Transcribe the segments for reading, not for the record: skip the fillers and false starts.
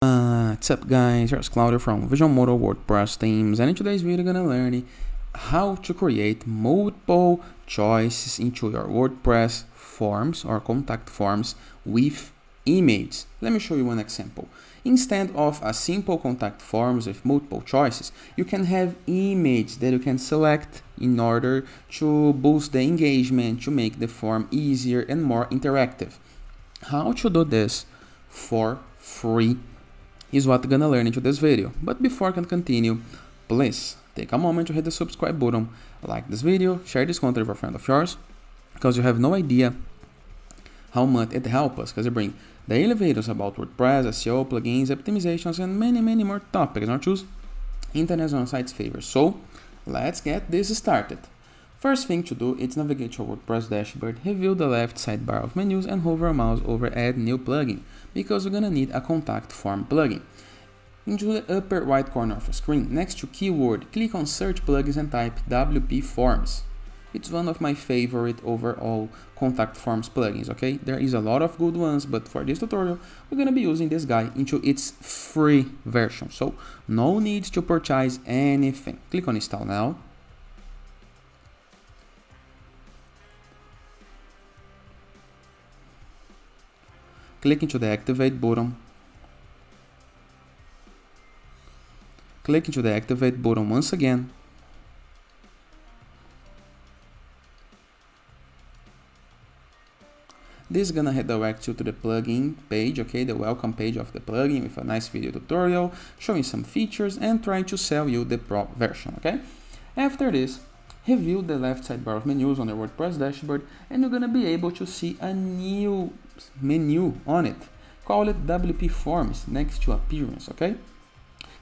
What's up guys, here's Claudio from Visual Modo WordPress Themes, and in today's video we're gonna learn how to create multiple choices into your WordPress forms or contact forms with images. Let me show you one example. Instead of a simple contact forms with multiple choices, you can have images that you can select in order to boost the engagement, to make the form easier and more interactive. How to do this for free is what we're gonna learn into this video. But before I can continue, please take a moment to hit the subscribe button, like this video, share this content with a friend of yours, because you have no idea how much it helps us, because I bring daily videos about WordPress, SEO, plugins, optimizations, and many more topics, not just international sites favors. So let's get this started. First thing to do is navigate to your WordPress dashboard, review the left sidebar of menus, and hover a mouse over Add New Plugin, because we're gonna need a contact form plugin. Into the upper right corner of the screen, next to keyword, click on Search Plugins and type WP Forms. It's one of my favorite overall contact forms plugins, okay? There is a lot of good ones, but for this tutorial, we're gonna be using this guy into its free version, so no need to purchase anything. Click on Install Now. Click into the Activate button. Click into the Activate button once again. This is gonna redirect you to the plugin page, okay, the welcome page of the plugin with a nice video tutorial showing some features and trying to sell you the pro version, okay? After this, review the left sidebar of menus on the WordPress dashboard, and you're gonna be able to see a new menu on it. Call it WP Forms next to Appearance, okay?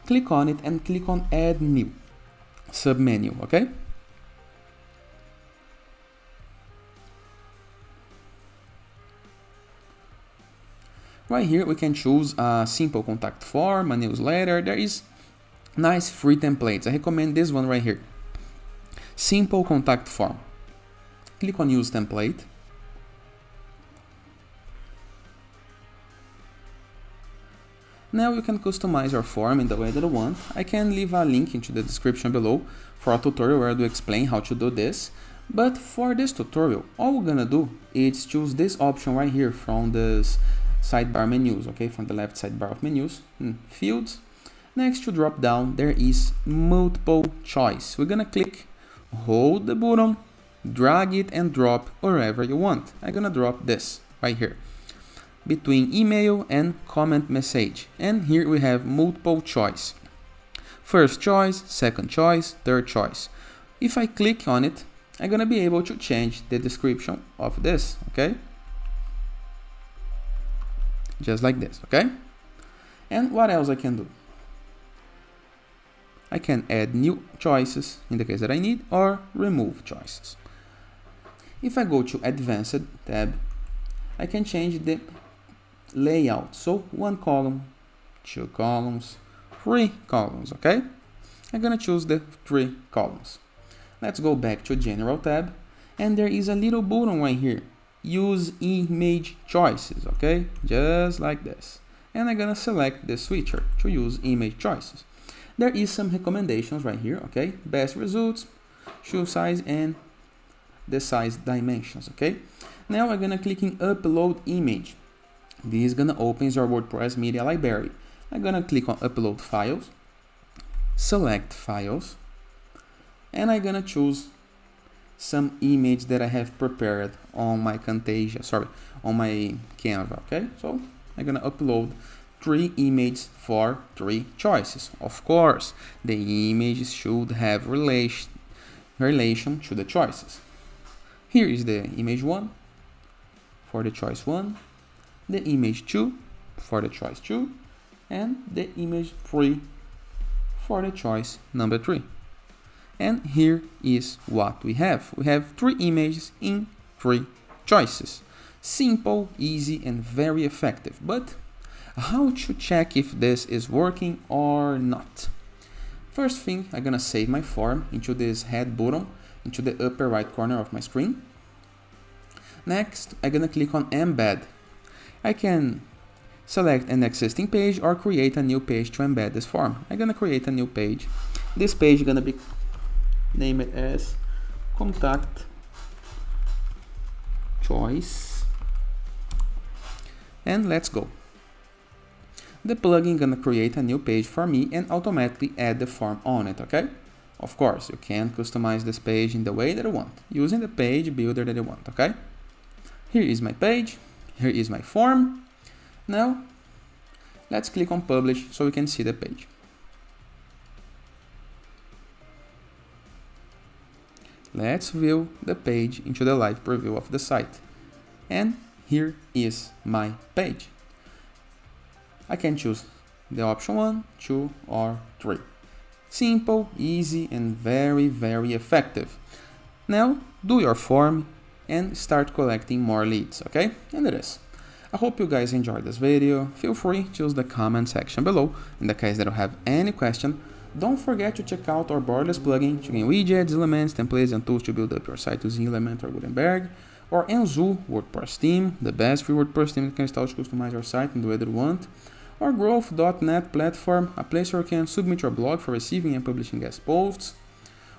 Click on it and click on Add New submenu, okay? Right here we can choose a simple contact form, a newsletter. There is nice free templates. I recommend this one right here. Simple contact form. Click on Use Template. Now you can customize your form in the way that you want. I can leave a link into the description below for a tutorial where I do explain how to do this. But for this tutorial, all we're gonna do is choose this option right here from this sidebar menus, okay, from the left sidebar of menus, fields. Next to drop down, there is multiple choice. We're gonna click, hold the button, drag it and drop wherever you want. I'm gonna drop this right here between email and comment message, and here we have multiple choice. First choice, second choice, third choice. If I click on it, I'm gonna be able to change the description of this, okay? Just like this, okay? And what else I can do? I can add new choices in the case that I need, or remove choices. If I go to Advanced tab, I can change the layout. So 1 column, 2 columns, 3 columns, okay? I'm gonna choose the 3 columns. Let's go back to General tab, and there is a little button right here. Use image choices, okay? Just like this. And I'm gonna select the switcher to use image choices. There is some recommendations right here, okay? Best results, shoe size, and the size dimensions, okay? Now I'm gonna click in Upload Image. This is gonna open your WordPress media library. I'm gonna click on Upload Files, select Files, and I'm gonna choose some image that I have prepared on my Camtasia, on my Canva, okay? So I'm gonna upload 3 images for 3 choices. Of course, the images should have relation to the choices. Here is the image 1 for the choice 1, the image 2 for the choice 2, and the image 3 for the choice number 3. And here is what we have. We have 3 images in 3 choices. Simple, easy, and very effective. But how to check if this is working or not? First thing, I'm gonna save my form into this head button, into the upper right corner of my screen. Next, I'm gonna click on Embed. I can select an existing page or create a new page to embed this form. I'm gonna create a new page. This page is gonna be named as contact choice, and let's go. The plugin gonna create a new page for me and automatically add the form on it, okay? Of course, you can customize this page in the way that you want, using the page builder that you want, okay? Here is my page, here is my form. Now, let's click on publish so we can see the page. Let's view the page into the live preview of the site. And here is my page. I can choose the option 1, 2, or 3. Simple, easy, and very, very effective. Now, do your form and start collecting more leads, okay? And it is. I hope you guys enjoyed this video. Feel free to use the comment section below. In the case that you have any question, don't forget to check out our borderless plugin to gain widgets, elements, templates, and tools to build up your site using Elementor or Gutenberg, or Enzu WordPress theme, the best free WordPress theme that can start to customize your site in the way that you want, or Growth.net platform, a place where you can submit your blog for receiving and publishing guest posts,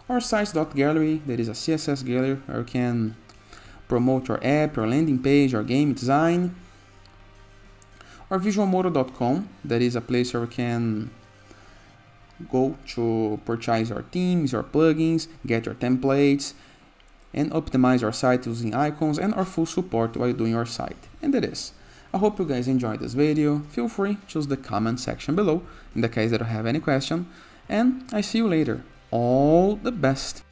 or Sites.gallery, that is a CSS gallery where you can promote your app, your landing page, your game design, or visualmodo.com, that is a place where you can go to purchase your themes, your plugins, get your templates, and optimize your site using icons and our full support while doing your site. And that is. I hope you guys enjoyed this video. Feel free to use the comment section below in the case that you have any question. And I see you later. All the best.